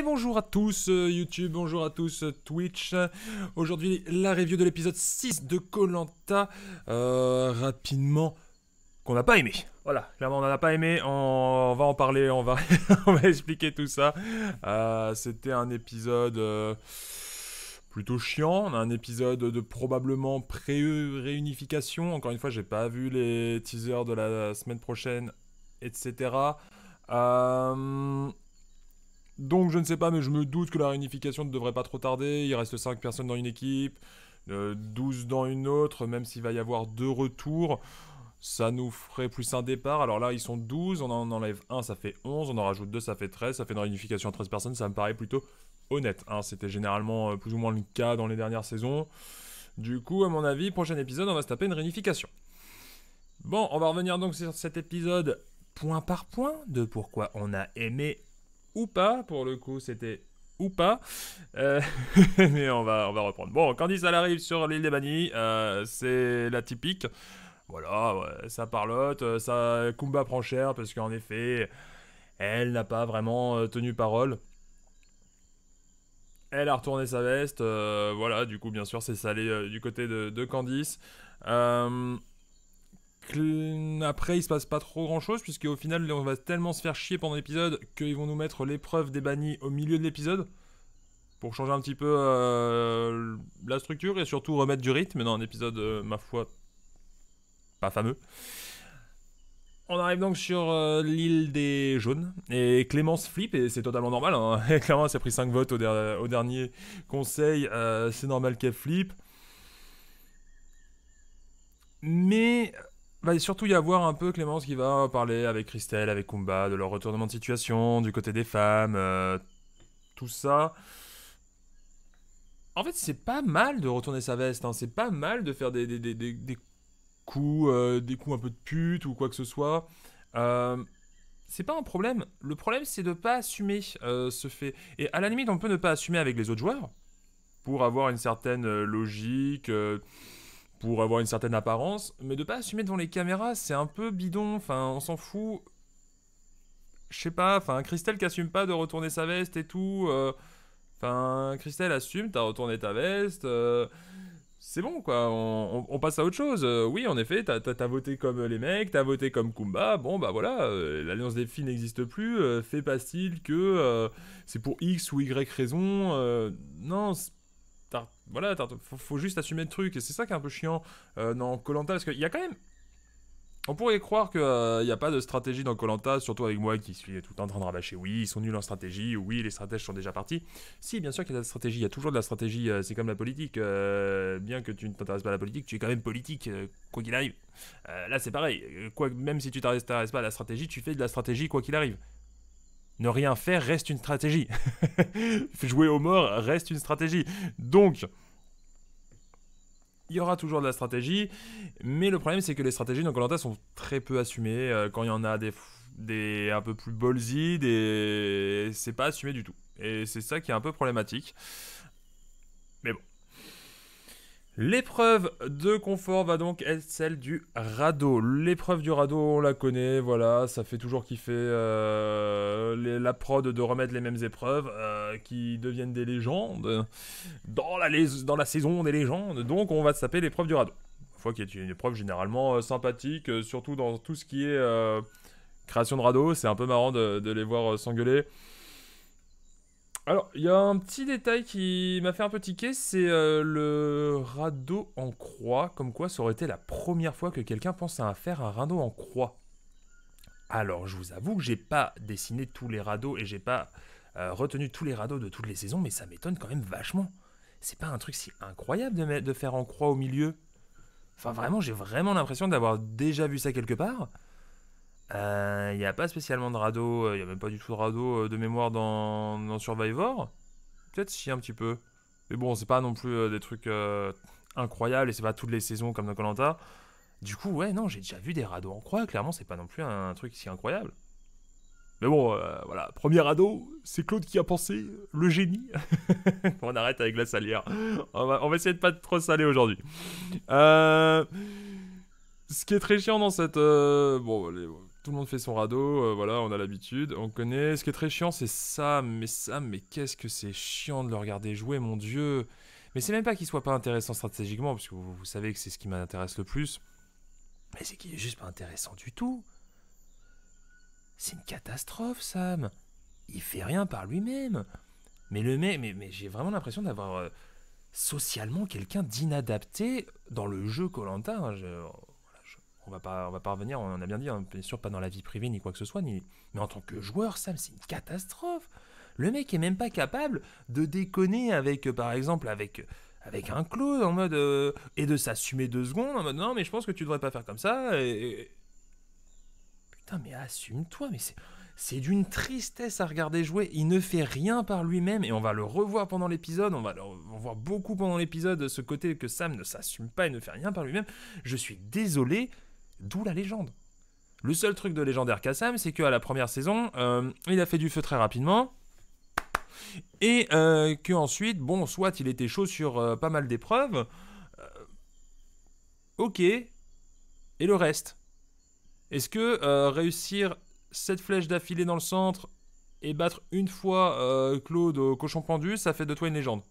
Et bonjour à tous YouTube, bonjour à tous Twitch. Aujourd'hui, la review de l'épisode 6 de koh rapidement, qu'on n'a pas aimé. Voilà, clairement on n'en a pas aimé, on va en parler, on va, on va expliquer tout ça. C'était un épisode plutôt chiant, un épisode de probablement pré-réunification. Encore une fois, j'ai pas vu les teasers de la semaine prochaine, etc. Donc je ne sais pas, mais je me doute que la réunification ne devrait pas trop tarder. Il reste 5 personnes dans une équipe, 12 dans une autre, même s'il va y avoir 2 retours. Ça nous ferait plus un départ. Alors là, ils sont 12, on en enlève un, ça fait 11, on en rajoute 2, ça fait 13. Ça fait une réunification à 13 personnes, ça me paraît plutôt honnête. Hein. C'était généralement plus ou moins le cas dans les dernières saisons. Du coup, à mon avis, prochain épisode, on va se taper une réunification. Bon, on va revenir donc sur cet épisode point par point de pourquoi on a aimé ou pas. Pour le coup, c'était ou pas. Mais on va reprendre. Bon, Candice, elle arrive sur l'île des bannis. C'est la typique. Voilà, ouais, ça parlote. Ça, Kumba prend cher parce qu'en effet, elle n'a pas vraiment tenu parole. Elle a retourné sa veste. Voilà, du coup, bien sûr, c'est salé du côté de Candice. Après, il se passe pas trop grand chose, puisqu'au final, on va tellement se faire chier pendant l'épisode qu'ils vont nous mettre l'épreuve des bannis au milieu de l'épisode pour changer un petit peu la structure et surtout remettre du rythme dans un épisode, ma foi, pas fameux. On arrive donc sur l'île des jaunes et Clémence flippe et c'est totalement normal. Hein. Clairement, elle s'est pris 5 votes au dernier conseil, c'est normal qu'elle flippe. Mais va surtout y avoir un peu Clémence qui va parler avec Christelle, avec Kumba, de leur retournement de situation, du côté des femmes, tout ça. En fait, c'est pas mal de retourner sa veste, hein. C'est pas mal de faire des coups un peu de pute ou quoi que ce soit. Euh, c'est pas un problème. Le problème, c'est de pas assumer ce fait. Et à la limite, on peut ne pas assumer avec les autres joueurs pour avoir une certaine logique. Pour avoir une certaine apparence, mais de pas assumer devant les caméras, c'est un peu bidon, enfin, on s'en fout. Je sais pas, enfin, Christelle qui assume pas de retourner sa veste et tout. Enfin, Christelle assume, t'as retourné ta veste. C'est bon, quoi, on passe à autre chose. Oui, en effet, t'as voté comme les mecs, t'as voté comme Kumba. Bon, bah voilà, l'Alliance des filles n'existe plus. Fait pas-t-il que c'est pour X ou Y raison non, voilà, faut juste assumer le truc, et c'est ça qui est un peu chiant dans koh parce qu'il y a quand même. On pourrait croire qu'il n'y a pas de stratégie dans koh surtout avec moi qui suis tout le temps en train de rabâcher. Oui, ils sont nuls en stratégie, oui, les stratèges sont déjà partis. Si, bien sûr qu'il y a de la stratégie, il y a toujours de la stratégie, c'est comme la politique. Bien que tu ne t'intéresses pas à la politique, tu es quand même politique, quoi qu'il arrive. Là, c'est pareil, même si tu t'intéresses pas à la stratégie, tu fais de la stratégie quoi qu'il arrive. Ne rien faire reste une stratégie. Jouer aux morts reste une stratégie. Donc, il y aura toujours de la stratégie, mais le problème c'est que les stratégies dans koh sont très peu assumées. Quand il y en a des un peu plus ballsy, c'est pas assumé du tout. Et c'est ça qui est un peu problématique. Mais bon. L'épreuve de confort va donc être celle du radeau. L'épreuve du radeau, on la connaît, voilà, ça fait toujours kiffer la prod de remettre les mêmes épreuves qui deviennent des légendes dans la saison des légendes. Donc on va se taper l'épreuve du radeau. Une fois qu'il y a une épreuve généralement sympathique, surtout dans tout ce qui est création de radeau, c'est un peu marrant de les voir s'engueuler. Alors, il y a un petit détail qui m'a fait un peu tiquer, c'est le radeau en croix, comme quoi ça aurait été la première fois que quelqu'un pense à faire un radeau en croix. Alors, je vous avoue que j'ai pas dessiné tous les radeaux et j'ai pas retenu tous les radeaux de toutes les saisons, mais ça m'étonne quand même vachement. C'est pas un truc si incroyable de faire en croix au milieu. Enfin, vraiment, j'ai vraiment l'impression d'avoir déjà vu ça quelque part. Il n'y a pas spécialement de radeau, il n'y a même pas du tout de radeau de mémoire dans Survivor. Peut-être si un petit peu. Mais bon, c'est pas non plus des trucs incroyables et c'est pas toutes les saisons comme dans koh. Du coup, ouais, non, j'ai déjà vu des radeaux en croix, clairement, c'est pas non plus un truc si incroyable. Mais bon, voilà, premier radeau, c'est Claude qui a pensé, le génie. On arrête avec la salière. On va essayer de pas trop saler aujourd'hui. Ce qui est très chiant dans cette... bon, allez, Tout le monde fait son radeau, voilà, on a l'habitude, on connaît. Ce qui est très chiant, c'est Sam, mais qu'est-ce que c'est chiant de le regarder jouer, mon Dieu. Mais c'est même pas qu'il soit pas intéressant stratégiquement, parce que vous savez que c'est ce qui m'intéresse le plus. Mais c'est qu'il est juste pas intéressant du tout. C'est une catastrophe, Sam. Il fait rien par lui-même. Mais le mec, mais j'ai vraiment l'impression d'avoir socialement quelqu'un d'inadapté dans le jeu Koh-Lanta. Hein. On va pas revenir, on a bien dit, hein, bien sûr pas dans la vie privée ni quoi que ce soit, mais en tant que joueur, Sam, c'est une catastrophe. Le mec est même pas capable de déconner avec, par exemple, avec un Claude en mode et de s'assumer 2 secondes en mode non mais je pense que tu devrais pas faire comme ça putain mais assume-toi mais c'est d'une tristesse à regarder jouer. Il ne fait rien par lui-même et on va le revoir pendant l'épisode. On va le revoir beaucoup pendant l'épisode. Ce côté que Sam ne s'assume pas et ne fait rien par lui-même. Je suis désolé. D'où la légende. Le seul truc de légendaire qu'a Sam, c'est qu'à la première saison, il a fait du feu très rapidement. Et qu'ensuite, bon, soit il était chaud sur pas mal d'épreuves. Ok. Et le reste. Est-ce que réussir 7 flèches d'affilée dans le centre et battre une fois Claude au cochon pendu, ça fait de toi une légende?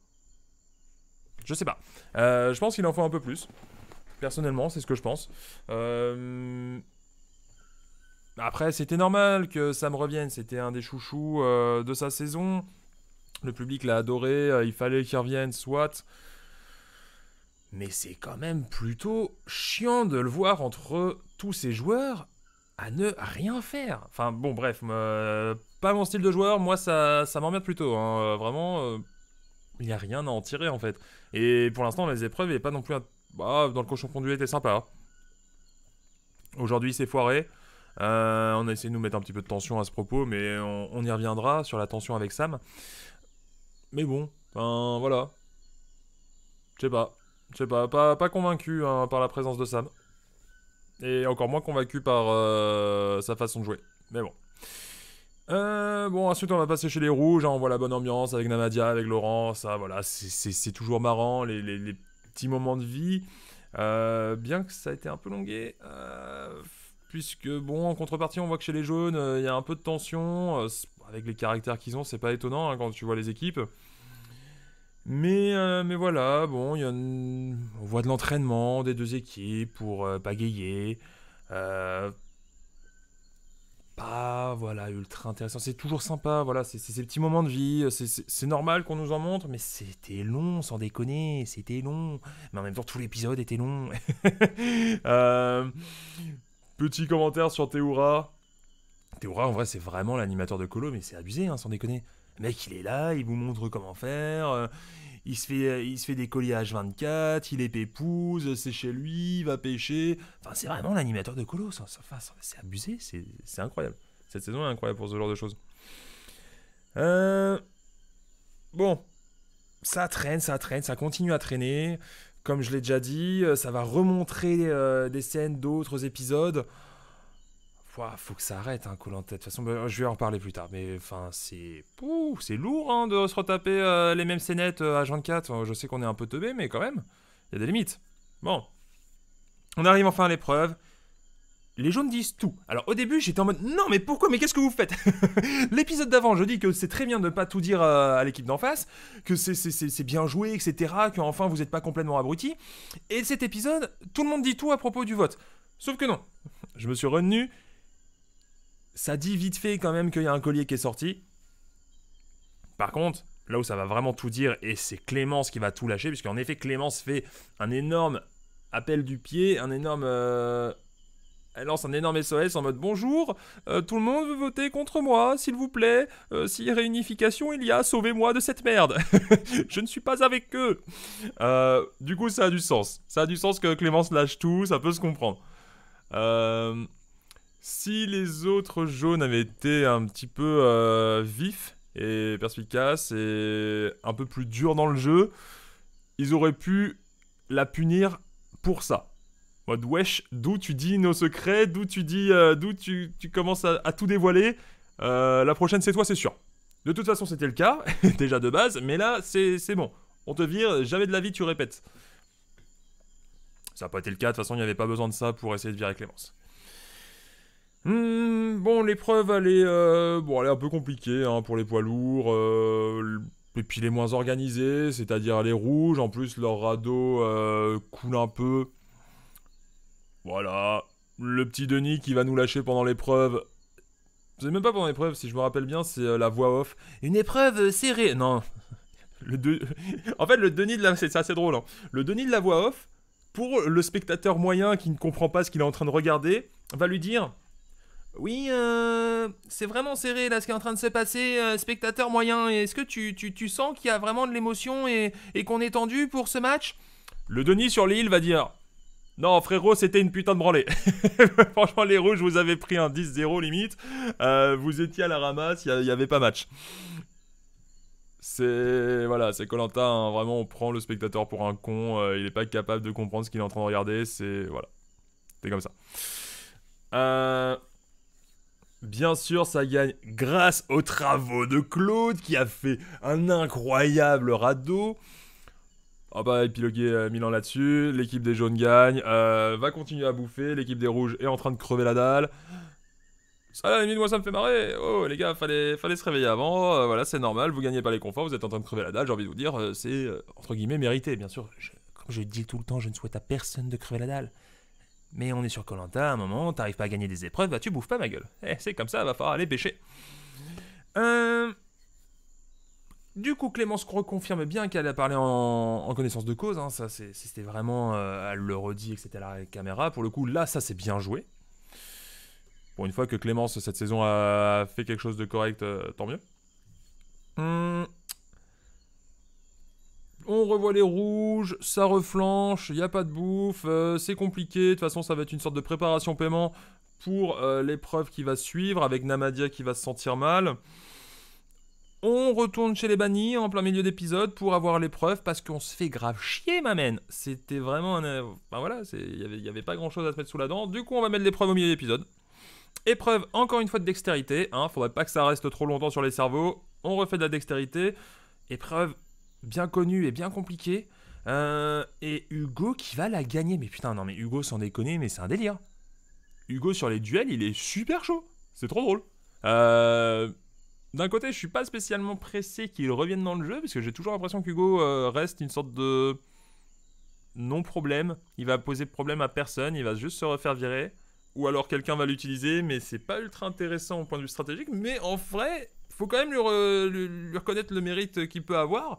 Je sais pas. Je pense qu'il en faut un peu plus. Personnellement, c'est ce que je pense. Après, c'était normal que ça me revienne. C'était un des chouchous de sa saison. Le public l'a adoré. Il fallait qu'il revienne, soit. Mais c'est quand même plutôt chiant de le voir entre tous ces joueurs à ne rien faire. Enfin, bon, bref. Pas mon style de joueur. Moi, ça m'emmerde plutôt. Hein. Vraiment, il n'y a rien à en tirer, en fait. Et pour l'instant, les épreuves, il n'y a pas non plus un... Bah, dans le cochon pendu était sympa. Aujourd'hui, c'est foiré. On a essayé de nous mettre un petit peu de tension à ce propos, mais on y reviendra sur la tension avec Sam. Mais bon, voilà. Je sais pas convaincu hein, par la présence de Sam. Et encore moins convaincu par sa façon de jouer. Mais bon. Bon, ensuite on va passer chez les rouges, hein, on voit la bonne ambiance avec Namadia, avec Laurent, ça voilà, c'est toujours marrant, les petits moments de vie, bien que ça a été un peu longué, puisque bon, en contrepartie on voit que chez les jaunes, il y a un peu de tension, avec les caractères qu'ils ont, c'est pas étonnant hein, quand tu vois les équipes. Mais voilà, bon, on voit de l'entraînement des deux équipes pour pagayer. Pas voilà ultra intéressant, c'est toujours sympa, voilà, c'est ces petits moments de vie, c'est normal qu'on nous en montre, mais c'était long, sans déconner, c'était long, mais en même temps tout l'épisode était long. Euh, Petit commentaire sur Théoura. Théoura en vrai c'est vraiment l'animateur de Colo, mais c'est abusé hein, sans déconner. Le mec il est là, il vous montre comment faire, il se fait des colliers H24, il est pépouse, c'est chez lui, il va pêcher. Enfin, c'est vraiment l'animateur de Colo. C'est abusé, c'est incroyable. Cette saison est incroyable pour ce genre de choses. Bon, ça traîne, ça continue à traîner. Comme je l'ai déjà dit, ça va remontrer des scènes d'autres épisodes. Faut que ça arrête, hein, Koh-Lanta. De toute façon, je vais en reparler plus tard. Mais enfin, c'est lourd hein, de se retaper les mêmes scénettes à 24. Je sais qu'on est un peu teubé, mais quand même, il y a des limites. Bon, on arrive enfin à l'épreuve. Les jaunes disent tout. Alors au début, j'étais en mode non, mais pourquoi? Mais qu'est-ce que vous faites? L'épisode d'avant, je dis que c'est très bien de ne pas tout dire à l'équipe d'en face, que c'est bien joué, etc. Qu'enfin vous n'êtes pas complètement abrutis. Et cet épisode, tout le monde dit tout à propos du vote. Sauf que non. Je me suis retenu. Ça dit vite fait quand même qu'il y a un collier qui est sorti. Par contre, là où ça va vraiment tout dire, et c'est Clémence qui va tout lâcher, puisqu'en effet, Clémence fait un énorme appel du pied, elle lance un énorme SOS en mode bonjour, tout le monde veut voter contre moi, s'il vous plaît. Si réunification il y a, sauvez-moi de cette merde. Je ne suis pas avec eux. Du coup, ça a du sens. Ça a du sens que Clémence lâche tout, ça peut se comprendre. Si les autres jaunes avaient été un petit peu vifs et perspicaces et un peu plus durs dans le jeu, ils auraient pu la punir pour ça. Mode wesh, d'où tu dis nos secrets, d'où tu commences à tout dévoiler. La prochaine c'est toi, c'est sûr. De toute façon c'était le cas, déjà de base, mais là c'est bon. On te vire, jamais de la vie tu répètes. Ça n'a pas été le cas, de toute façon il n'y avait pas besoin de ça pour essayer de virer Clémence. Bon, l'épreuve, elle est un peu compliquée hein, pour les poids lourds. Et puis les moins organisés, c'est-à-dire les rouges. En plus, leur radeau coule un peu. Voilà. Le petit Denis qui va nous lâcher pendant l'épreuve. C'est même pas pendant l'épreuve, si je me rappelle bien, c'est la voix off. Une épreuve serrée. Non. En fait, le Denis de la... C'est assez drôle. Hein. Le Denis de la voix off, pour le spectateur moyen qui ne comprend pas ce qu'il est en train de regarder, va lui dire... Oui, c'est vraiment serré là ce qui est en train de se passer, spectateur moyen. Est-ce que tu sens qu'il y a vraiment de l'émotion et qu'on est tendu pour ce match? Le Denis sur l'île va dire non, frérot, c'était une putain de branlée. Franchement, les rouges, vous avez pris un 10-0 limite. Vous étiez à la ramasse, il n'y avait pas match. C'est. Voilà, c'est koh hein, vraiment, on prend le spectateur pour un con. Il n'est pas capable de comprendre ce qu'il est en train de regarder. C'est. Voilà. C'est comme ça. Euh. Bien sûr, ça gagne grâce aux travaux de Claude qui a fait un incroyable radeau. On va pas épiloguer Milan là-dessus. L'équipe des jaunes gagne, va continuer à bouffer. L'équipe des rouges est en train de crever la dalle. Ça, à la limite, moi ça me fait marrer. Oh les gars, fallait se réveiller avant. Voilà, c'est normal. Vous gagnez pas les conforts, vous êtes en train de crever la dalle. J'ai envie de vous dire, c'est entre guillemets mérité, bien sûr. Comme je dis tout le temps, je ne souhaite à personne de crever la dalle. Mais on est sur koh à un moment, t'arrives pas à gagner des épreuves, bah tu bouffes pas ma gueule. C'est comme ça, va falloir aller pêcher. Du coup, Clémence reconfirme bien qu'elle a parlé en connaissance de cause. Hein. Ça, c'était vraiment. Elle le redit, etc. à la caméra. Pour le coup, là, ça, c'est bien joué. Pour une fois que Clémence, cette saison, a fait quelque chose de correct, tant mieux. On revoit les rouges, ça reflanche, il n'y a pas de bouffe, c'est compliqué. De toute façon, ça va être une sorte de préparation paiement pour l'épreuve qui va suivre, avec Namadia qui va se sentir mal. On retourne chez les bannis en plein milieu d'épisode pour avoir l'épreuve parce qu'on se fait grave chier, ma mène. C'était vraiment un. Ben voilà, il y avait pas grand chose à se mettre sous la dent. Du coup, on va mettre l'épreuve au milieu d'épisode. Épreuve, encore une fois, de dextérité. Hein, faudrait pas que ça reste trop longtemps sur les cerveaux. On refait de la dextérité. Épreuve bien connue et bien compliquée. Et Hugo qui va la gagner. Mais putain, non, mais Hugo, sans déconner, mais c'est un délire. Hugo sur les duels, il est super chaud. C'est trop drôle. D'un côté, je suis pas spécialement pressé qu'il revienne dans le jeu, parce que j'ai toujours l'impression qu'Hugo reste une sorte de non-problème. Il va poser problème à personne, il va juste se refaire virer. Ou alors quelqu'un va l'utiliser, mais c'est pas ultra intéressant au point de vue stratégique. Mais en vrai, faut quand même lui reconnaître le mérite qu'il peut avoir.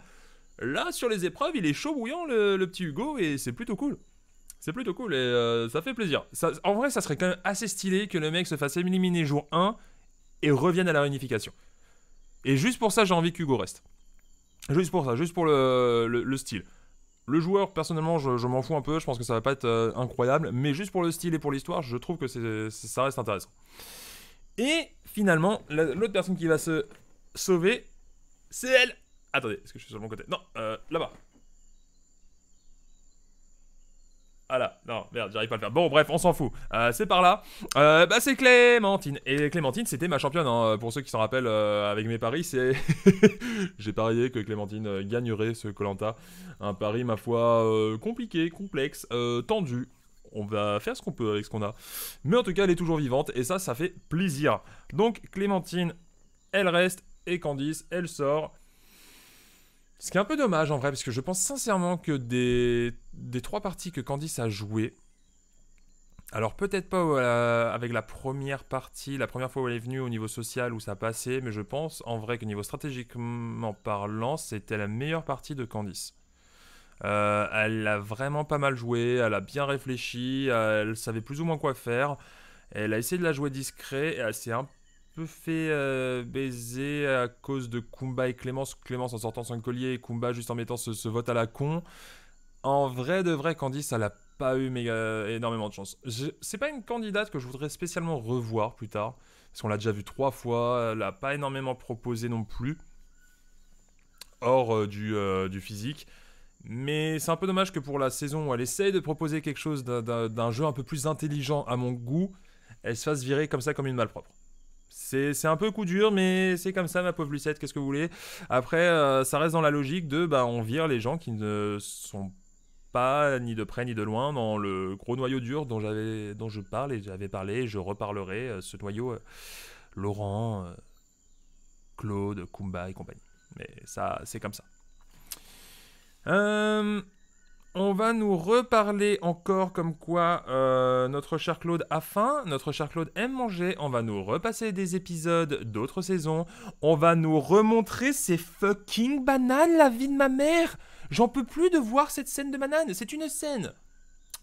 Là, sur les épreuves, il est chaud bouillant, le petit Hugo, et c'est plutôt cool. C'est plutôt cool, et ça fait plaisir. En vrai, ça serait quand même assez stylé que le mec se fasse éliminer jour 1 et revienne à la réunification. Et juste pour ça, j'ai envie qu'Hugo reste. Juste pour ça, juste pour le style. Le joueur, personnellement, je m'en fous un peu. Je pense que ça va pas être incroyable. Mais juste pour le style et pour l'histoire, je trouve que ça reste intéressant. Et finalement, l'autre personne qui va se sauver, c'est elle. Attendez, est-ce que je suis sur le bon côté? Non, là-bas. Ah là, non, merde, j'arrive pas à le faire. Bon, bref, on s'en fout. C'est par là. C'est Clémentine. Et Clémentine, c'était ma championne. Hein. Pour ceux qui s'en rappellent, avec mes paris, c'est. J'ai parié que Clémentine gagnerait ce koh. Un pari, ma foi, compliqué, complexe, tendu. On va faire ce qu'on peut avec ce qu'on a. Mais en tout cas, elle est toujours vivante. Et ça fait plaisir. Donc, Clémentine, elle reste. Et Candice, elle sort. Ce qui est un peu dommage en vrai, parce que je pense sincèrement que des 3 parties que Candice a jouées, alors peut-être pas avec la première partie, la première fois où elle est venue au niveau social où ça passait, mais je pense en vrai que niveau stratégiquement parlant, c'était la meilleure partie de Candice. Elle a vraiment pas mal joué, elle a bien réfléchi, elle savait plus ou moins quoi faire, elle a essayé de la jouer discret, et elle s'est un peu fait baiser à cause de Kumba et Clémence. Clémence en sortant son collier et Kumba juste en mettant ce vote à la con. En vrai de vrai, Candice, elle a pas eu énormément de chance. C'est pas une candidate que je voudrais spécialement revoir plus tard, parce qu'on l'a déjà vu 3 fois, elle a pas énormément proposé non plus, hors du physique. Mais c'est un peu dommage que pour la saison où elle essaye de proposer quelque chose d'un jeu un peu plus intelligent à mon goût, elle se fasse virer comme ça comme une malpropre. C'est un peu coup dur, mais c'est comme ça, ma pauvre Lucette, qu'est-ce que vous voulez. Après, ça reste dans la logique de, on vire les gens qui ne sont pas ni de près ni de loin dans le gros noyau dur dont je parle et j'avais parlé, et je reparlerai, ce noyau Laurent, Claude, Kumba et compagnie. Mais ça, c'est comme ça. On va nous reparler encore comme quoi notre cher Claude a faim, notre cher Claude aime manger, on va nous repasser des épisodes d'autres saisons, on va nous remontrer ces fucking bananes, la vie de ma mère. J'en peux plus de voir cette scène de banane, c'est une scène,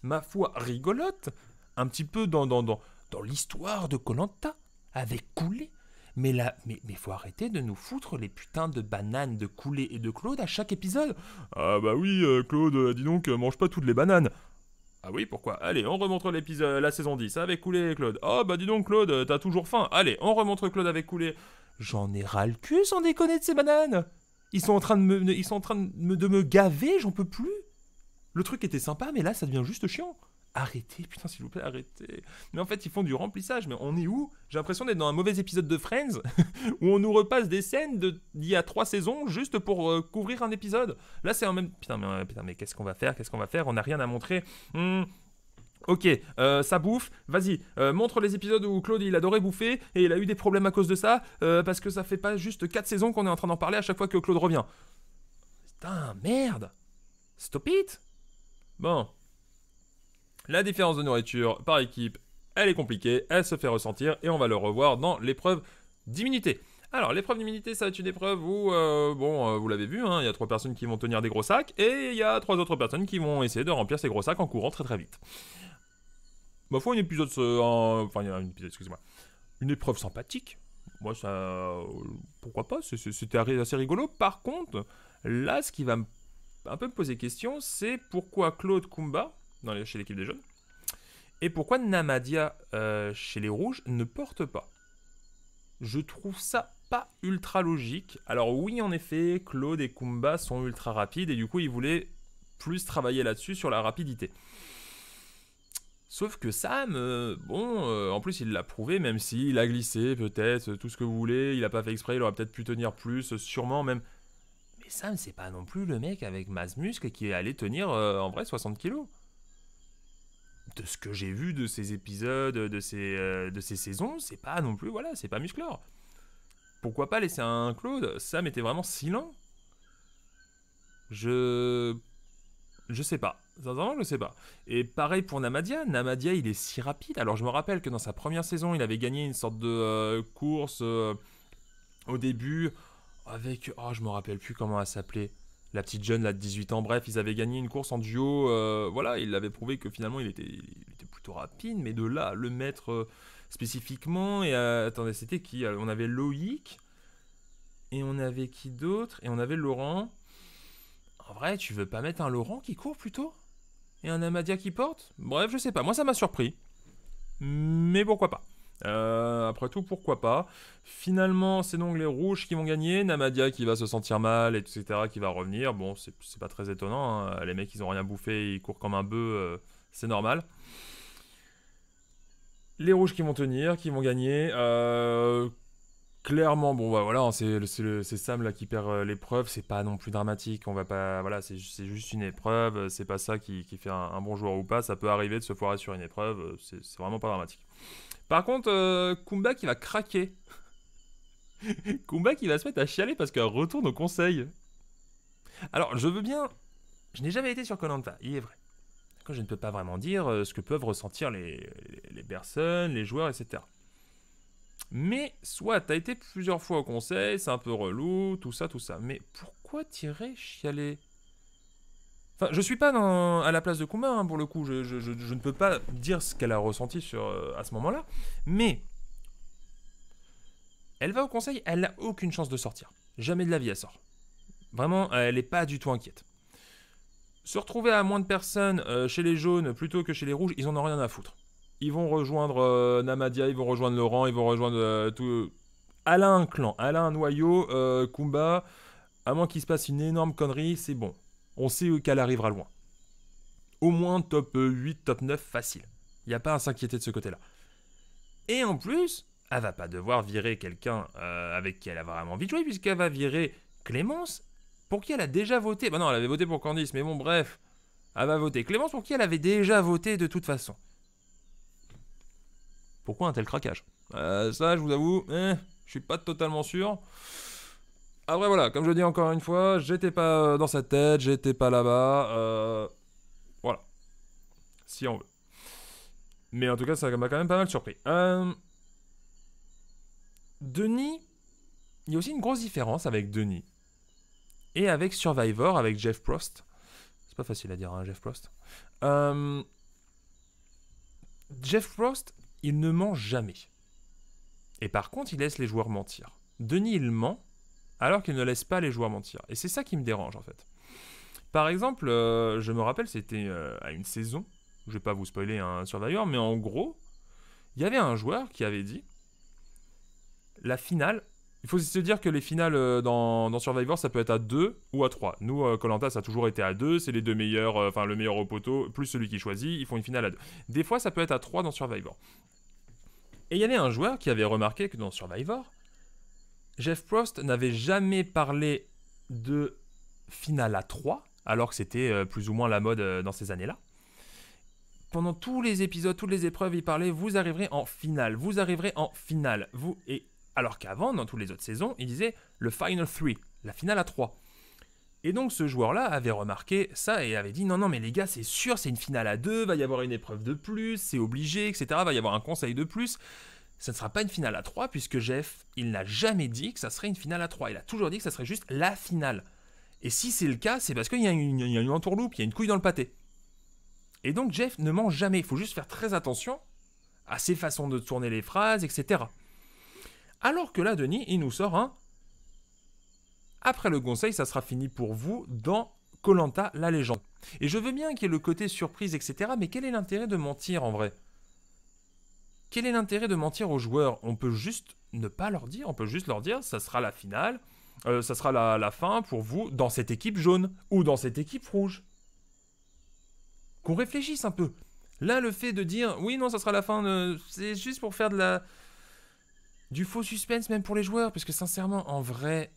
ma foi, rigolote, un petit peu dans l'histoire de Koh-Lanta, avec Koulé. Mais là, mais faut arrêter de nous foutre les putains de bananes de Koulé et de Claude à chaque épisode. Ah bah oui, Claude, dis donc, mange pas toutes les bananes. Ah oui, pourquoi? Allez, on remontre la saison 10 avec Koulé et Claude. Oh bah dis donc Claude, t'as toujours faim. Allez, on remontre Claude avec Koulé. J'en ai ras le cul sans déconner de ces bananes. Ils sont en train de me gaver, j'en peux plus. Le truc était sympa, mais là ça devient juste chiant. Arrêtez, putain, s'il vous plaît, arrêtez. Mais en fait, ils font du remplissage. Mais on est où? J'ai l'impression d'être dans un mauvais épisode de Friends où on nous repasse des scènes d'il y a 3 saisons juste pour couvrir un épisode. Là, c'est en même. Putain, mais qu'est-ce qu'on va faire? On n'a rien à montrer. Ok, ça bouffe. Vas-y, montre les épisodes où Claude il adorait bouffer et il a eu des problèmes à cause de ça parce que ça fait pas juste 4 saisons qu'on est en train d'en parler à chaque fois que Claude revient. Putain, merde. Stop it. Bon. La différence de nourriture par équipe, elle est compliquée, elle se fait ressentir et on va le revoir dans l'épreuve d'immunité. Alors, l'épreuve d'immunité, ça va être une épreuve où, vous l'avez vu, il y a 3 personnes qui vont tenir des gros sacs et il y a 3 autres personnes qui vont essayer de remplir ces gros sacs en courant très très vite. Ma foi, une épreuve sympathique. Moi, ça, pourquoi pas, c'était assez rigolo. Par contre, là, ce qui va un peu me poser question, c'est pourquoi Claude Kumba, chez l'équipe des jeunes, et pourquoi Namadia chez les rouges ne porte pas. Je trouve ça pas ultra logique. Alors oui, en effet, Claude et Kumba sont ultra rapides et du coup ils voulaient plus travailler là-dessus sur la rapidité. Sauf que Sam, en plus il l'a prouvé, même s'il a glissé peut-être, tout ce que vous voulez, il a pas fait exprès, il aurait peut-être pu tenir plus, sûrement même. Mais Sam, c'est pas non plus le mec avec masse muscle qui est allé tenir en vrai 60 kilos. De ce que j'ai vu de ces épisodes, de ces saisons, c'est pas non plus, voilà, c'est pas musclore. Pourquoi pas laisser un Claude? Sam était vraiment si lent. Je sais pas. Sincèrement, je sais pas. Et pareil pour Namadia. Namadia, il est si rapide. Alors, je me rappelle que dans sa première saison, il avait gagné une sorte de course au début avec... Oh, je me rappelle plus comment elle s'appelait. La petite jeune, là, de 18 ans. Bref, ils avaient gagné une course en duo. Voilà, il avait prouvé que finalement, il était plutôt rapide. Mais de là, le mettre spécifiquement... Et attendez, c'était qui? On avait Loïc. Et on avait qui d'autre? Et on avait Laurent. En vrai, tu veux pas mettre un Laurent qui court plutôt? Et un Namadia qui porte? Bref, je sais pas. Moi, ça m'a surpris. Mais pourquoi pas? Après tout, pourquoi pas? Finalement, c'est donc les rouges qui vont gagner. Namadia qui va se sentir mal, etc., qui va revenir. Bon, c'est pas très étonnant. Hein. Les mecs, ils ont rien bouffé, ils courent comme un bœuf. C'est normal. Les rouges qui vont tenir, qui vont gagner. Clairement, bon bah voilà, c'est Sam là qui perd l'épreuve, c'est pas non plus dramatique, on va pas, voilà, c'est juste une épreuve, c'est pas ça qui fait un bon joueur ou pas, ça peut arriver de se foirer sur une épreuve, c'est vraiment pas dramatique. Par contre, Kumba qui va craquer, Kumba qui va se mettre à chialer parce qu'elle retourne au conseil. Alors je veux bien, je n'ai jamais été sur Koh-Lanta, il est vrai. Je ne peux pas vraiment dire ce que peuvent ressentir les personnes, les joueurs, etc. Mais soit t'as été plusieurs fois au conseil, c'est un peu relou, tout ça. Mais pourquoi t'irais chialer? Enfin, je suis pas à la place de Kumba, hein, pour le coup. Je ne peux pas dire ce qu'elle a ressenti à ce moment-là. Mais elle va au conseil, elle n'a aucune chance de sortir. Jamais de la vie elle sort. Vraiment, elle n'est pas du tout inquiète. Se retrouver à moins de personnes chez les jaunes plutôt que chez les rouges, ils en ont rien à foutre. Ils vont rejoindre Namadia, ils vont rejoindre Laurent, ils vont rejoindre tout. Elle a un clan, elle a un noyau, Kumba. À moins qu'il se passe une énorme connerie, c'est bon. On sait qu'elle arrivera loin. Au moins top 8, top 9, facile. Il n'y a pas à s'inquiéter de ce côté-là. Et en plus, elle va pas devoir virer quelqu'un avec qui elle a vraiment envie de jouer, puisqu'elle va virer Clémence, pour qui elle a déjà voté. Bah non, elle avait voté pour Candice, mais bon, bref. Elle va voter Clémence pour qui elle avait déjà voté de toute façon. Pourquoi un tel craquage? Ça, je vous avoue, je suis pas totalement sûr. Après voilà, comme je dis encore une fois, j'étais pas dans sa tête, j'étais pas là-bas. Voilà. Si on veut. Mais en tout cas, ça m'a quand même pas mal surpris. Denis, il y a aussi une grosse différence avec Denis. Et avec Survivor, avec Jeff Prost. C'est pas facile à dire, hein, Jeff Prost. Jeff Prost, il ne ment jamais. Et par contre, il laisse les joueurs mentir. Denis, il ment, alors qu'il ne laisse pas les joueurs mentir. Et c'est ça qui me dérange, en fait. Par exemple, je me rappelle, c'était à une saison, je vais pas vous spoiler un Survivor, mais en gros, il y avait un joueur qui avait dit, la finale, il faut se dire que les finales dans Survivor, ça peut être à 2 ou à 3. Nous, koh-Lanta, ça a toujours été à 2, c'est les deux meilleurs, enfin le meilleur au poteau, plus celui qui choisit, ils font une finale à 2. Des fois, ça peut être à 3 dans Survivor. Et il y avait un joueur qui avait remarqué que dans Survivor, Jeff Prost n'avait jamais parlé de finale à 3, alors que c'était plus ou moins la mode dans ces années-là. Pendant tous les épisodes, toutes les épreuves, il parlait « vous arriverez en finale, vous arriverez en finale ». Alors qu'avant, dans toutes les autres saisons, il disait « le Final 3 », la finale à 3. Et donc ce joueur-là avait remarqué ça et avait dit « non, mais les gars, c'est sûr, c'est une finale à 2, va y avoir une épreuve de plus, c'est obligé, etc. Va y avoir un conseil de plus. Ça ne sera pas une finale à 3 puisque Jeff, il n'a jamais dit que ça serait une finale à 3. Il a toujours dit que ça serait juste la finale. Et si c'est le cas, c'est parce qu'il y a une entourloupe, il y a une couille dans le pâté. Et donc Jeff ne ment jamais. Il faut juste faire très attention à ses façons de tourner les phrases, etc. Alors que là, Denis, il nous sort un... Après le conseil, ça sera fini pour vous dans koh-Lanta, la légende. Et je veux bien qu'il y ait le côté surprise, etc. Mais quel est l'intérêt de mentir en vrai? Quel est l'intérêt de mentir aux joueurs? On peut juste ne pas leur dire. On peut juste leur dire, ça sera la finale, ça sera la fin pour vous dans cette équipe jaune ou dans cette équipe rouge. Qu'on réfléchisse un peu. Là, le fait de dire, oui, non, ça sera la fin, c'est juste pour faire du faux suspense même pour les joueurs. Parce que sincèrement, en vrai...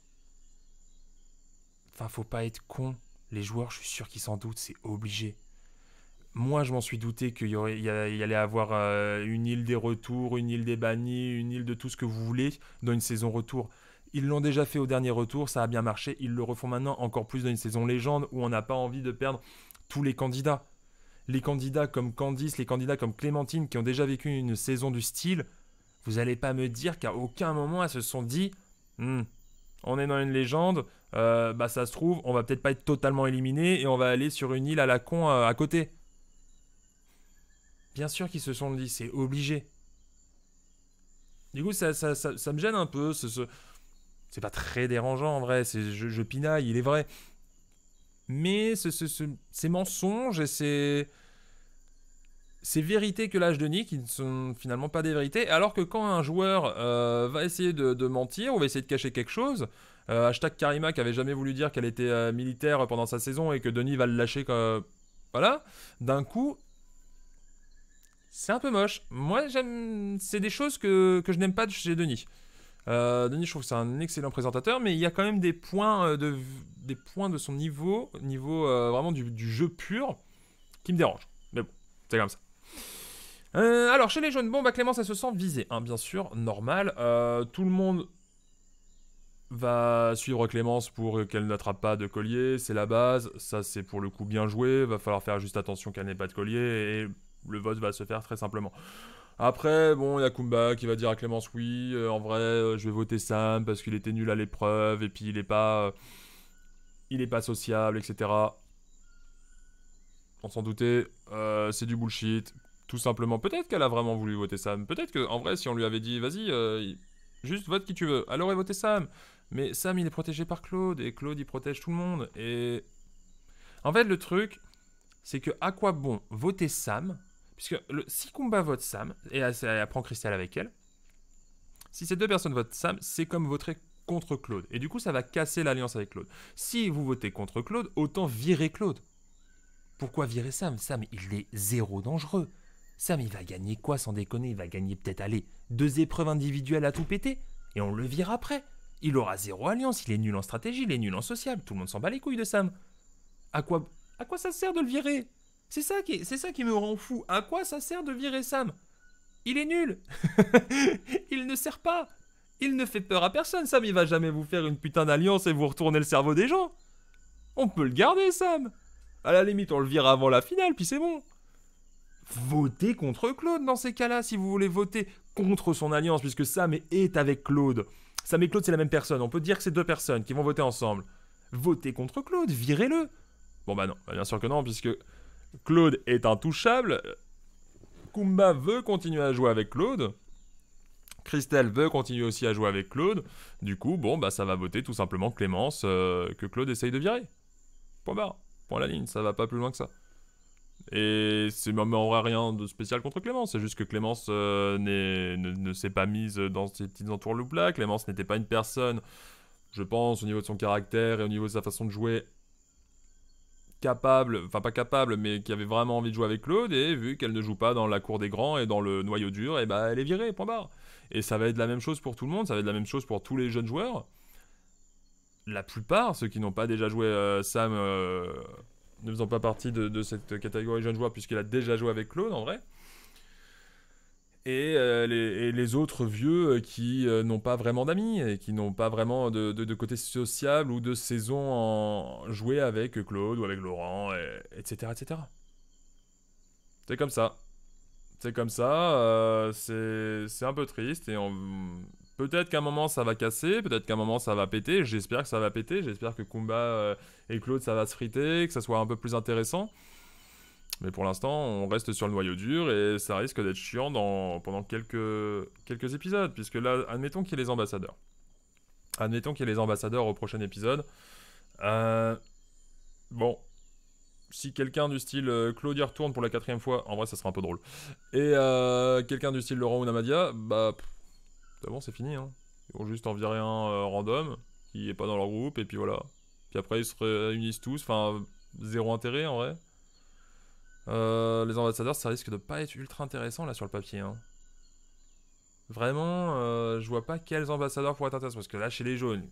Enfin, faut pas être con. Les joueurs, je suis sûr qu'ils s'en doutent, c'est obligé. Moi, je m'en suis douté qu'il y allait avoir une île des retours, une île des bannis, une île de tout ce que vous voulez dans une saison retour. Ils l'ont déjà fait au dernier retour, ça a bien marché. Ils le refont maintenant encore plus dans une saison légende où on n'a pas envie de perdre tous les candidats. Les candidats comme Candice, les candidats comme Clémentine qui ont déjà vécu une saison du style, vous n'allez pas me dire qu'à aucun moment elles se sont dit on est dans une légende, ça se trouve, on va peut-être pas être totalement éliminé et on va aller sur une île à la con à côté. Bien sûr qu'ils se sont dit, c'est obligé. Du coup, ça me gêne un peu. C'est pas très dérangeant en vrai. Je pinaille, il est vrai. Mais ces mensonges et ces vérités que lâche Denis qui ne sont finalement pas des vérités. Alors que quand un joueur va essayer de mentir ou va essayer de cacher quelque chose, hashtag Karima qui avait jamais voulu dire qu'elle était militaire pendant sa saison et que Denis va le lâcher voilà, d'un coup... C'est un peu moche. Moi, c'est des choses que je n'aime pas chez Denis. Denis, je trouve que c'est un excellent présentateur, mais il y a quand même des points de son niveau vraiment du jeu pur, qui me dérangent. Mais bon, c'est comme ça. Alors, chez les jeunes, Clémence, elle se sent visée, hein, bien sûr, normal. Tout le monde va suivre Clémence pour qu'elle n'attrape pas de collier, c'est la base. Ça, c'est pour le coup bien joué. Va falloir faire juste attention qu'elle n'ait pas de collier et... Le vote va se faire très simplement. Après, il y a Kumba qui va dire à Clémence oui, en vrai, je vais voter Sam parce qu'il était nul à l'épreuve et puis il est pas sociable, etc. On s'en doutait, c'est du bullshit, tout simplement. Peut-être qu'elle a vraiment voulu voter Sam. Peut-être qu'en vrai, si on lui avait dit vas-y, juste vote qui tu veux, elle aurait voté Sam. Mais Sam, il est protégé par Claude et Claude, il protège tout le monde. Et en fait, le truc, c'est que à quoi bon voter Sam? Puisque si Kumba vote Sam, et elle prend Christelle avec elle, si ces deux personnes votent Sam, c'est comme voter contre Claude. Et du coup, ça va casser l'alliance avec Claude. Si vous votez contre Claude, autant virer Claude. Pourquoi virer Sam? Sam, il est zéro dangereux. Sam, il va gagner quoi sans déconner? Il va gagner peut-être, 2 épreuves individuelles à tout péter. Et on le vire après. Il aura zéro alliance, il est nul en stratégie, il est nul en social. Tout le monde s'en bat les couilles de Sam. À quoi À quoi ça sert de le virer? C'est ça qui me rend fou. À quoi ça sert de virer Sam? Il est nul. Il ne sert pas. Il ne fait peur à personne, Sam. Il va jamais vous faire une putain d'alliance et vous retourner le cerveau des gens. On peut le garder, Sam. À la limite, on le vire avant la finale, puis c'est bon. Votez contre Claude dans ces cas-là, si vous voulez voter contre son alliance, puisque Sam est avec Claude. Sam et Claude, c'est la même personne. On peut dire que c'est deux personnes qui vont voter ensemble. Votez contre Claude, virez-le. Bon bah non, bien sûr que non, puisque Claude est intouchable. Kumba veut continuer à jouer avec Claude. Christelle veut continuer aussi à jouer avec Claude. Du coup, bon, bah ça va voter tout simplement Clémence que Claude essaye de virer. Point barre. Point à la ligne, ça va pas plus loin que ça. Et c'est même en vrai rien de spécial contre Clémence. C'est juste que Clémence ne s'est pas mise dans ces petites entourloupes-là. Clémence n'était pas une personne, je pense, au niveau de son caractère et au niveau de sa façon de jouer, capable, enfin pas capable, mais qui avait vraiment envie de jouer avec Claude. Et vu qu'elle ne joue pas dans la cour des grands et dans le noyau dur, et bah elle est virée, point barre. Et ça va être la même chose pour tout le monde, ça va être la même chose pour tous les jeunes joueurs. La plupart, ceux qui n'ont pas déjà joué Sam, ne faisant pas partie de cette catégorie jeunes joueurs, puisqu'il a déjà joué avec Claude en vrai. Et les autres vieux qui n'ont pas vraiment d'amis et qui n'ont pas vraiment de côté sociable ou de saison en jouer avec Claude ou avec Laurent, etc., etc. C'est comme ça. C'est comme ça. C'est un peu triste et peut-être qu'à un moment ça va casser, peut-être qu'à un moment ça va péter. J'espère que ça va péter. J'espère que Kumba et Claude ça va se friter, que ça soit un peu plus intéressant. Mais pour l'instant, on reste sur le noyau dur et ça risque d'être chiant pendant quelques épisodes. Puisque là, admettons qu'il y ait les ambassadeurs. Admettons qu'il y ait les ambassadeurs au prochain épisode. Bon. Si quelqu'un du style Claude y retourne pour la 4ème fois, en vrai ça sera un peu drôle. Et quelqu'un du style Laurent ou Namadia, bah. C'est bon, c'est fini. Hein. Ils vont juste en virer un random qui est pas dans leur groupe et puis voilà. Puis après ils se réunissent tous. Enfin, zéro intérêt en vrai. Les ambassadeurs, ça risque de pas être ultra intéressant là sur le papier. Hein. Vraiment, je vois pas quels ambassadeurs pourraient être intéressants. Parce que là, chez les jaunes,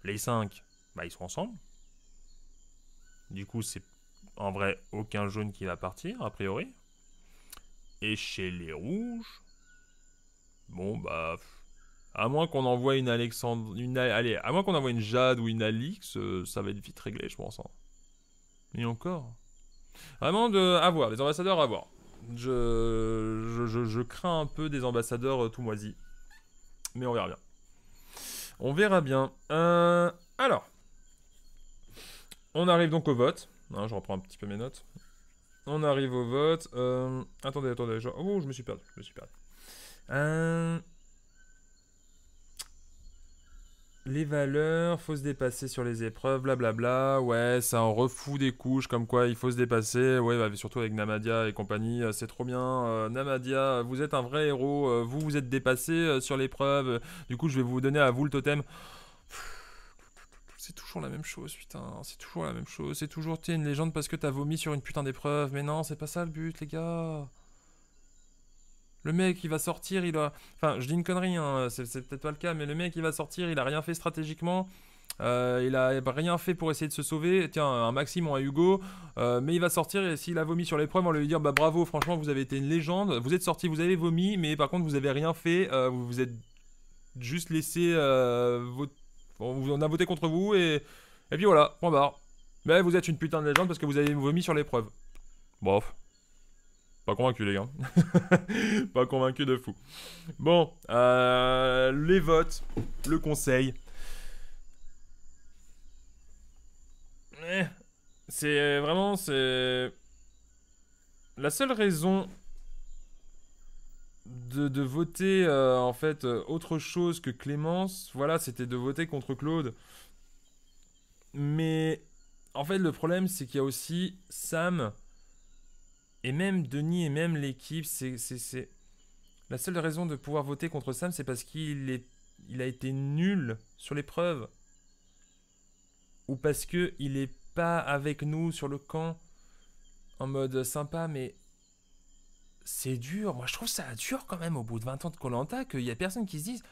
les 5, bah ils sont ensemble. Du coup, c'est en vrai aucun jaune qui va partir, a priori. Et chez les rouges, bon bah. À moins qu'on envoie une Alexandre. Allez, à moins qu'on envoie une Jade ou une Alix, ça va être vite réglé, je pense. Hein. Et encore. Vraiment à voir, les ambassadeurs à voir. Je crains un peu des ambassadeurs tout moisis. Mais on verra bien. On verra bien. Alors. On arrive donc au vote. Hein, je reprends un petit peu mes notes. On arrive au vote. Attendez. Oh, je me suis perdu. Les valeurs, faut se dépasser sur les épreuves, blablabla. Ouais, ça en refout des couches, comme quoi il faut se dépasser. Ouais, bah, surtout avec Namadia et compagnie, c'est trop bien. Namadia, vous êtes un vrai héros. Vous êtes dépassé sur l'épreuve. Du coup, je vais vous donner à vous le totem. C'est toujours la même chose, putain. C'est toujours la même chose. C'est toujours, t'es une légende parce que t'as vomi sur une putain d'épreuve. Mais non, c'est pas ça le but, les gars. Le mec, il va sortir, il a... Enfin, je dis une connerie, hein, c'est peut-être pas le cas, mais le mec, il va sortir, il a rien fait stratégiquement. Il a rien fait pour essayer de se sauver. Tiens, un Maxime ou un Hugo. Mais il va sortir et s'il a vomi sur l'épreuve, on va lui dire bah bravo, franchement, vous avez été une légende. Vous êtes sorti, vous avez vomi, mais par contre, vous avez rien fait. Vous vous êtes juste laissé... on a voté contre vous et puis voilà, point barre. Mais vous êtes une putain de légende parce que vous avez vomi sur l'épreuve. Bof. Pas convaincu, les gars. Pas convaincu de fou. Bon, les votes, le conseil. C'est vraiment, c'est... La seule raison de voter, en fait, autre chose que Clémence, voilà, c'était de voter contre Claude. Mais, en fait, le problème, c'est qu'il y a aussi Sam... Et même Denis et même l'équipe, c'est... La seule raison de pouvoir voter contre Sam, c'est parce il a été nul sur l'épreuve. Ou parce qu'il est pas avec nous sur le camp en mode sympa, mais c'est dur. Moi, je trouve ça dur quand même au bout de 20 ans de Koh-Lanta qu'il y a personne qui se dise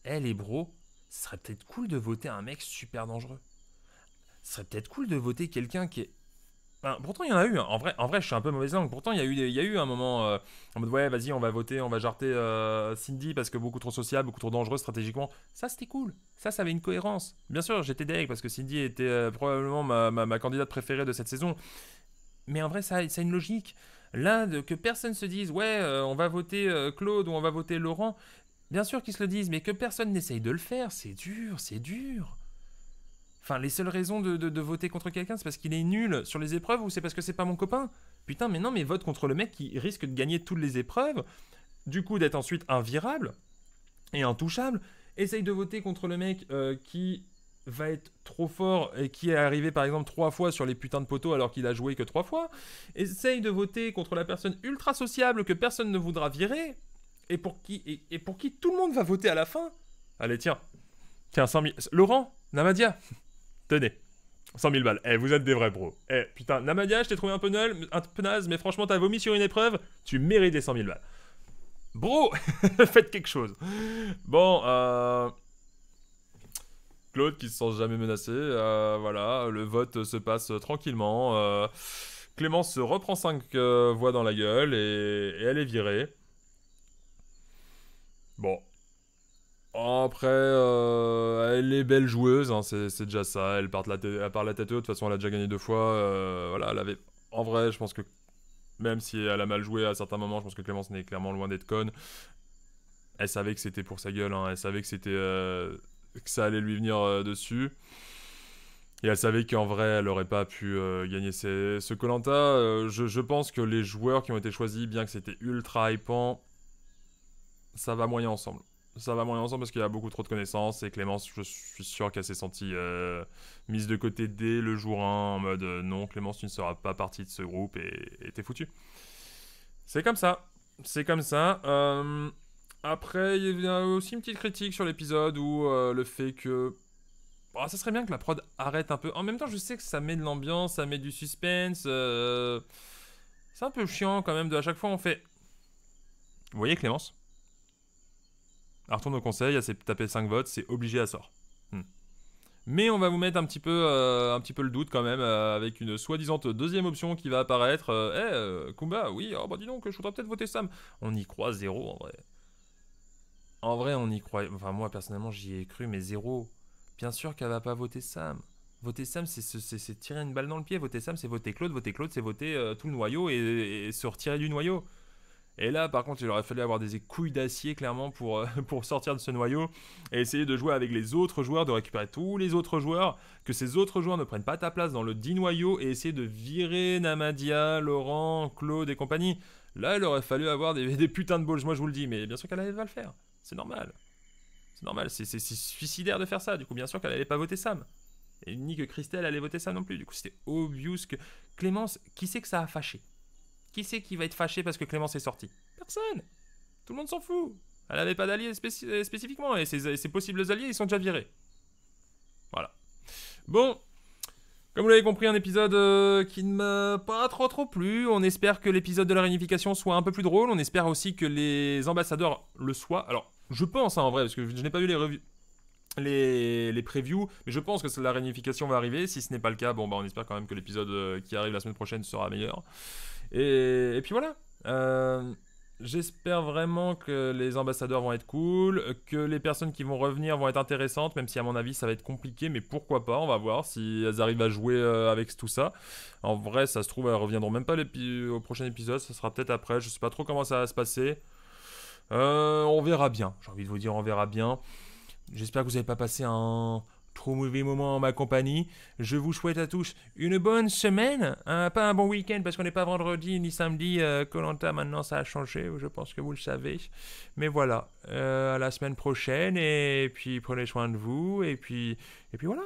les bros, ce serait peut-être cool de voter un mec super dangereux. Ce serait peut-être cool de voter quelqu'un qui est Enfin, pourtant, il y en a eu, hein. En vrai, je suis un peu mauvaise langue. Pourtant, il y a eu un moment en mode ouais, vas-y, on va voter, on va jarter Cindy parce que beaucoup trop sociable, beaucoup trop dangereux stratégiquement. Ça, c'était cool. Ça avait une cohérence. Bien sûr, j'étais deg parce que Cindy était probablement ma candidate préférée de cette saison. Mais en vrai, ça a une logique. Là, que personne se dise ouais, on va voter Claude ou on va voter Laurent. Bien sûr qu'ils se le disent, mais que personne n'essaye de le faire, c'est dur, c'est dur. Enfin, les seules raisons de voter contre quelqu'un, c'est parce qu'il est nul sur les épreuves ou c'est parce que c'est pas mon copain. Putain, mais non, mais vote contre le mec qui risque de gagner toutes les épreuves, du coup d'être ensuite invirable et intouchable. Essaye de voter contre le mec qui va être trop fort et qui est arrivé par exemple 3 fois sur les putains de poteaux alors qu'il a joué que 3 fois. Essaye de voter contre la personne ultra sociable que personne ne voudra virer et pour qui tout le monde va voter à la fin. Allez, tiens, 100 000. Laurent, Namadia, tenez. 100 000 balles. Eh, vous êtes des vrais bros. Eh, putain, Namadia, je t'ai trouvé un peu naze, mais franchement, t'as vomi sur une épreuve, tu mérites les 100 000 balles. Bro, faites quelque chose. Bon, Claude qui se sent jamais menacé, voilà, le vote se passe tranquillement. Clémence se reprend 5 voix dans la gueule et elle est virée. Bon. Après, elle est belle joueuse, hein, c'est déjà ça. Elle part la tête haute, de toute façon, elle a déjà gagné 2 fois. Voilà, elle avait. En vrai, je pense que même si elle a mal joué à certains moments, je pense que Clémence n'est clairement loin d'être conne. Elle savait que c'était pour sa gueule, hein, elle savait que c'était que ça allait lui venir dessus. Et elle savait qu'en vrai, elle aurait pas pu gagner ce koh je pense que les joueurs qui ont été choisis, bien que c'était ultra hypant, ça va moyen ensemble. Ça va moyen ensemble parce qu'il y a beaucoup trop de connaissances et Clémence, je suis sûr qu'elle s'est sentie mise de côté dès le jour 1 en mode non, Clémence, tu ne seras pas partie de ce groupe et t'es foutu. C'est comme ça. C'est comme ça. Après, il y a aussi une petite critique sur l'épisode où le fait que. Bon, ça serait bien que la prod arrête un peu. En même temps, je sais que ça met de l'ambiance, ça met du suspense. C'est un peu chiant quand même. À chaque fois, on fait. Vous voyez, Clémence? Elle retourne au conseil, elle s'est tapé 5 votes, c'est obligé, à sort. Mais on va vous mettre un petit peu le doute quand même, avec une soi-disant deuxième option qui va apparaître. Kumba, oui, oh bah dis donc, je voudrais peut-être voter Sam. On y croit zéro en vrai. En vrai, on y croit. Enfin, moi personnellement, j'y ai cru, mais zéro. Bien sûr qu'elle va pas voter Sam. Voter Sam, c'est tirer une balle dans le pied. Voter Sam, c'est voter Claude. Voter Claude, c'est voter tout le noyau et se retirer du noyau. Et là, par contre, il aurait fallu avoir des couilles d'acier, clairement, pour sortir de ce noyau et essayer de jouer avec les autres joueurs, de récupérer tous les autres joueurs, que ces autres joueurs ne prennent pas ta place dans le dit noyau et essayer de virer Namadia, Laurent, Claude et compagnie. Là, il aurait fallu avoir des putains de balls, moi je vous le dis, mais bien sûr qu'elle allait pas le faire. C'est normal. C'est normal, c'est suicidaire de faire ça. Du coup, bien sûr qu'elle allait pas voter Sam. Et ni que Christelle allait voter ça non plus. Du coup, c'était obvious que. Clémence, qui c'est que ça a fâché? Qui c'est qui va être fâché parce que Clémence est sortie? Personne. Tout le monde s'en fout. Elle n'avait pas d'alliés spécifiquement et ses possibles alliés, ils sont déjà virés. Voilà. Bon, comme vous l'avez compris, un épisode qui ne m'a pas trop plu. On espère que l'épisode de la réunification soit un peu plus drôle. On espère aussi que les ambassadeurs le soient. Alors, je pense, hein, en vrai, parce que je n'ai pas vu les previews, mais je pense que la réunification va arriver. Si ce n'est pas le cas, bon, bah, on espère quand même que l'épisode qui arrive la semaine prochaine sera meilleur. Et puis voilà. J'espère vraiment que les ambassadeurs vont être cool, que les personnes qui vont revenir vont être intéressantes, même si à mon avis ça va être compliqué, mais pourquoi pas, on va voir si elles arrivent à jouer avec tout ça. En vrai, ça se trouve, elles reviendront même pas au prochain épisode, ça sera peut-être après, je sais pas trop comment ça va se passer. On verra bien, j'ai envie de vous dire, on verra bien. J'espère que vous n'avez pas passé un trop mauvais moment en ma compagnie. Je vous souhaite à tous une bonne semaine, pas un bon week-end parce qu'on n'est pas vendredi ni samedi. Koh-Lanta maintenant ça a changé, je pense que vous le savez. Mais voilà, à la semaine prochaine et puis prenez soin de vous et puis voilà.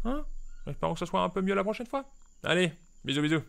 Hein, espérons que ce soit un peu mieux la prochaine fois. Allez, bisous bisous.